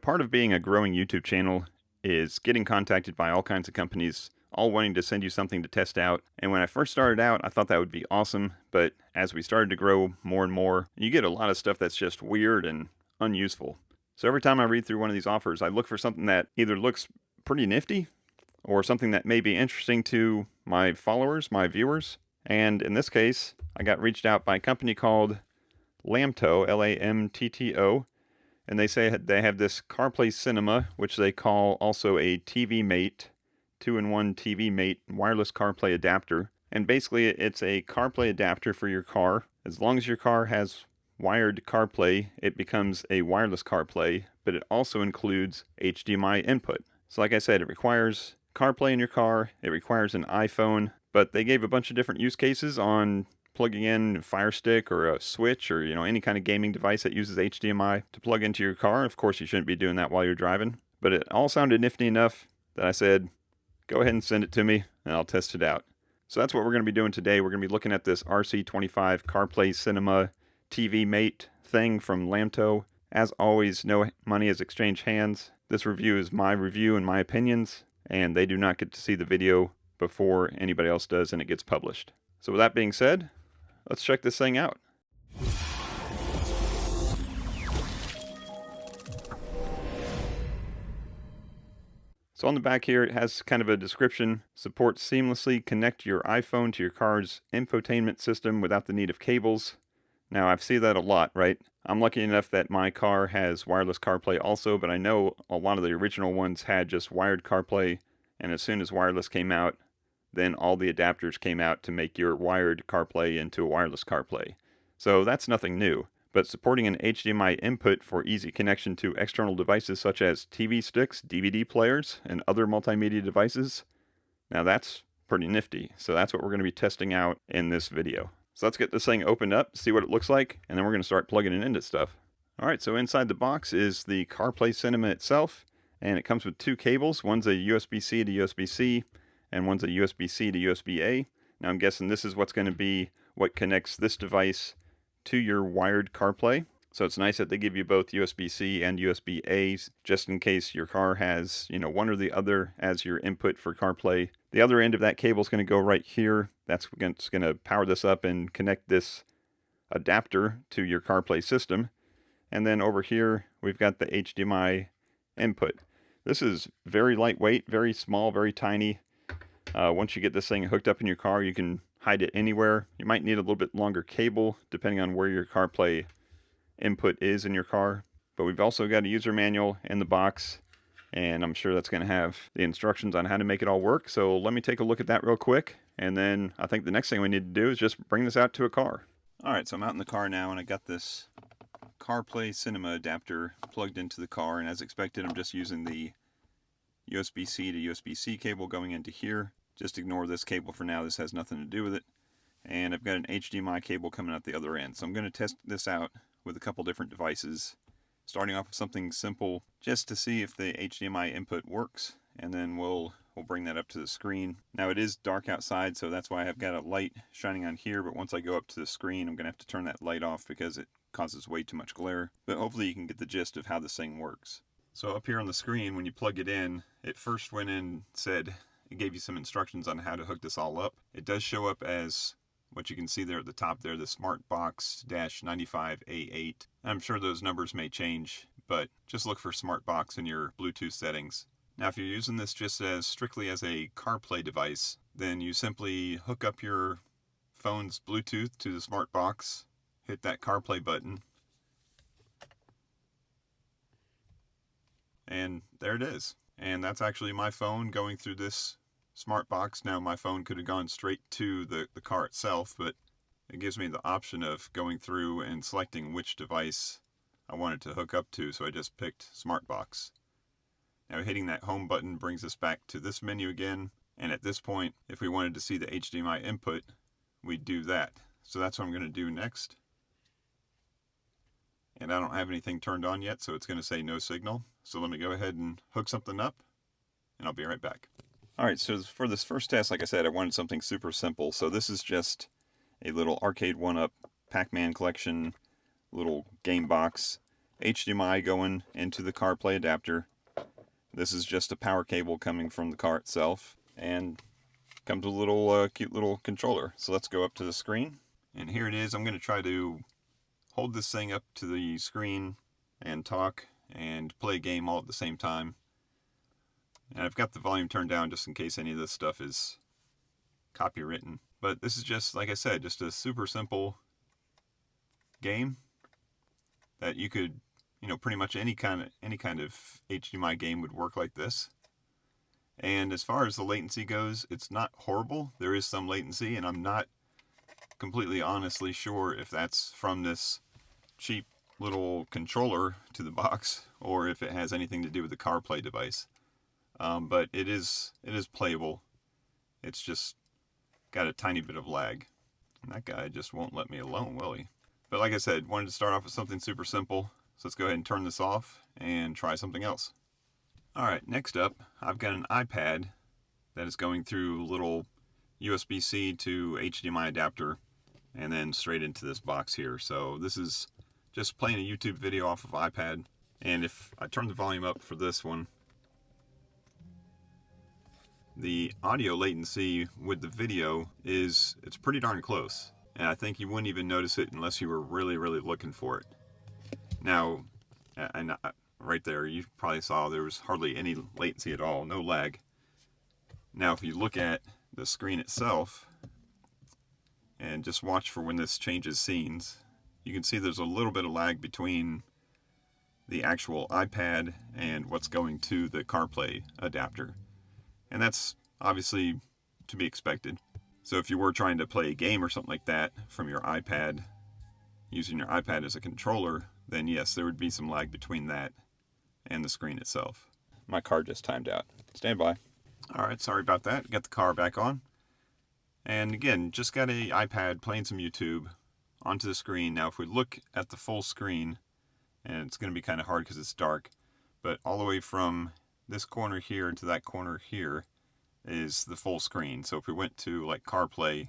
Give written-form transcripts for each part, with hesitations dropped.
Part of being a growing YouTube channel is getting contacted by all kinds of companies, all wanting to send you something to test out. And when I first started out, I thought that would be awesome. But as we started to grow more and more, you get a lot of stuff that's just weird and unuseful. So every time I read through one of these offers, I look for something that either looks pretty nifty or something that may be interesting to my followers, my viewers. And in this case, I got reached out by a company called Lamtto, Lamtto. And they say they have this CarPlay Cinema, which they call also a TV Mate, 2-in-1 TV Mate wireless CarPlay adapter. And basically it's a CarPlay adapter for your car. As long as your car has wired CarPlay, it becomes a wireless CarPlay, but it also includes HDMI input. So like I said, it requires CarPlay in your car, it requires an iPhone, but they gave a bunch of different use cases on plugging in FireStick or a Switch or any kind of gaming device that uses HDMI to plug into your car. Of course, you shouldn't be doing that while you're driving, but it all sounded nifty enough that I said, go ahead and send it to me and I'll test it out. So that's what we're going to be doing today. We're going to be looking at this RC25 CarPlay Cinema TV Mate thing from Lamtto. As always, no money has exchanged hands. This review is my review and my opinions, and they do not get to see the video before anybody else does and it gets published. So with that being said, let's check this thing out. So on the back here, it has kind of a description. Support seamlessly connect your iPhone to your car's infotainment system without the need of cables. Now, I've seen that a lot, right? I'm lucky enough that my car has wireless CarPlay also, but I know a lot of the original ones had just wired CarPlay, and as soon as wireless came out, then all the adapters came out to make your wired CarPlay into a wireless CarPlay. So that's nothing new, but supporting an HDMI input for easy connection to external devices such as TV sticks, DVD players, and other multimedia devices, now that's pretty nifty. So that's what we're going to be testing out in this video. So let's get this thing opened up, see what it looks like, and then we're going to start plugging it into stuff. Alright, so inside the box is the CarPlay Cinema itself, and it comes with two cables. One's a USB-C to USB-C, and one's a USB-C to USB-A. Now I'm guessing this is what's going to be what connects this device to your wired CarPlay. So it's nice that they give you both USB-C and USB-A, just in case your car has, one or the other as your input for CarPlay. The other end of that cable is going to go right here. That's going to power this up and connect this adapter to your CarPlay system. And then over here, we've got the HDMI input. This is very lightweight, very small, very tiny. Once you get this thing hooked up in your car, you can hide it anywhere. You might need a little bit longer cable, depending on where your CarPlay input is in your car. But we've also got a user manual in the box, and I'm sure that's going to have the instructions on how to make it all work. So let me take a look at that real quick, and then I think the next thing we need to do is just bring this out to a car. Alright, so I'm out in the car now, and I got this CarPlay Cinema adapter plugged into the car, and as expected, I'm just using the USB-C to USB-C cable going into here. Just ignore this cable for now, this has nothing to do with it. And I've got an HDMI cable coming out the other end. So I'm going to test this out with a couple different devices, starting off with something simple just to see if the HDMI input works, and then we'll bring that up to the screen. Now it is dark outside, so that's why I've got a light shining on here, but once I go up to the screen, I'm going to have to turn that light off because it causes way too much glare. But hopefully you can get the gist of how this thing works. So up here on the screen, when you plug it in, it first went in, it gave you some instructions on how to hook this all up. It does show up as what you can see there at the top there, the SmartBox-95A8. I'm sure those numbers may change, but just look for SmartBox in your Bluetooth settings. Now if you're using this just strictly as a CarPlay device, then you simply hook up your phone's Bluetooth to the SmartBox, hit that CarPlay button, and there it is. And that's actually my phone going through this SmartBox. Now my phone could have gone straight to the car itself, but it gives me the option of going through and selecting which device I wanted to hook up to, so I just picked SmartBox. Now hitting that home button brings us back to this menu again, and at this point, if we wanted to see the HDMI input, we'd do that. So that's what I'm going to do next. And I don't have anything turned on yet, so it's going to say no signal. So let me go ahead and hook something up, and I'll be right back. Alright, so for this first test, like I said, I wanted something super simple. So this is just a little arcade 1-up Pac-Man collection little game box. HDMI going into the CarPlay adapter. This is just a power cable coming from the car itself, and comes with a little cute little controller. So let's go up to the screen, and here it is. I'm going to try to hold this thing up to the screen and talk and play a game all at the same time. And I've got the volume turned down just in case any of this stuff is copywritten. But this is just, like I said, just a super simple game that you could, pretty much any kind of HDMI game would work like this. And as far as the latency goes, it's not horrible. There is some latency, and I'm not completely honestly sure if that's from this cheap little controller to the box or if it has anything to do with the CarPlay device. But it is playable. It's just got a tiny bit of lag. And that guy just won't let me alone, will he? But like I said, wanted to start off with something super simple. So let's go ahead and turn this off and try something else. Alright, next up, I've got an iPad that is going through a little USB-C to HDMI adapter and then straight into this box here. So this is just playing a YouTube video off of iPad. And if I turn the volume up for this one, the audio latency with the video it's pretty darn close. And I think you wouldn't even notice it unless you were really, really looking for it. Now, and right there, you probably saw there was hardly any latency at all, no lag. Now, if you look at the screen itself and just watch for when this changes scenes, you can see there's a little bit of lag between the actual iPad and what's going to the CarPlay adapter. And that's obviously to be expected. So if you were trying to play a game or something like that from your iPad, using your iPad as a controller, then yes, there would be some lag between that and the screen itself. My car just timed out. Stand by. Alright, sorry about that. Got the car back on. And again, just got an iPad playing some YouTube onto the screen. Now if we look at the full screen, and it's going to be kind of hard because it's dark, but all the way from this corner here to that corner here is the full screen. So if we went to like CarPlay,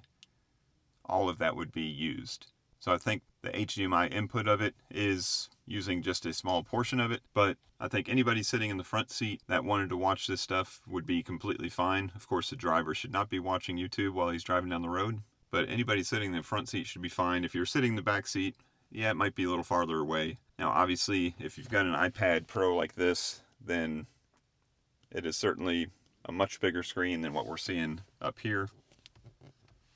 all of that would be used. So I think the HDMI input of it is using just a small portion of it, but I think anybody sitting in the front seat that wanted to watch this stuff would be completely fine. Of course, the driver should not be watching YouTube while he's driving down the road, but anybody sitting in the front seat should be fine. If you're sitting in the back seat, yeah, it might be a little farther away. Now, obviously, if you've got an iPad Pro like this, then it is certainly a much bigger screen than what we're seeing up here.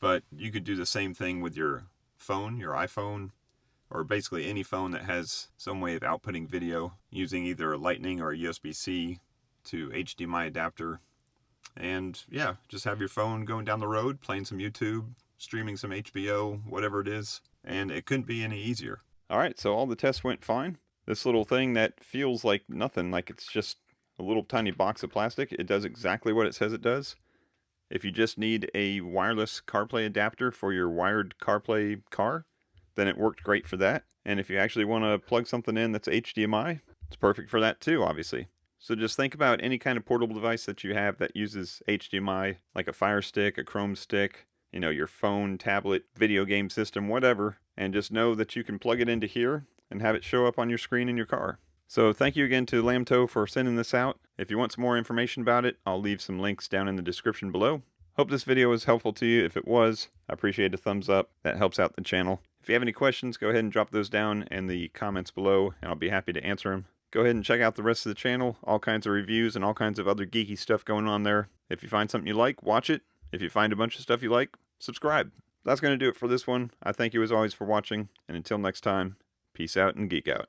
But you could do the same thing with your phone, your iPhone, or basically any phone that has some way of outputting video using either a Lightning or a USB-C to HDMI adapter. And yeah, just have your phone going down the road, playing some YouTube, streaming some HBO, whatever it is, and it couldn't be any easier. Alright, so all the tests went fine. This little thing that feels like nothing, like it's just a little tiny box of plastic, it does exactly what it says it does. If you just need a wireless CarPlay adapter for your wired CarPlay car, then it worked great for that. And if you actually want to plug something in that's HDMI, it's perfect for that too, obviously. So just think about any kind of portable device that you have that uses HDMI, like a FireStick, a Chrome stick, your phone, tablet, video game system, whatever, and just know that you can plug it into here and have it show up on your screen in your car. So thank you again to Lamtto for sending this out. If you want some more information about it, I'll leave some links down in the description below. Hope this video was helpful to you. If it was, I appreciate a thumbs up. That helps out the channel. If you have any questions, go ahead and drop those down in the comments below, and I'll be happy to answer them. Go ahead and check out the rest of the channel. All kinds of reviews and all kinds of other geeky stuff going on there. If you find something you like, watch it. If you find a bunch of stuff you like, subscribe. That's going to do it for this one. I thank you as always for watching, and until next time, peace out and geek out.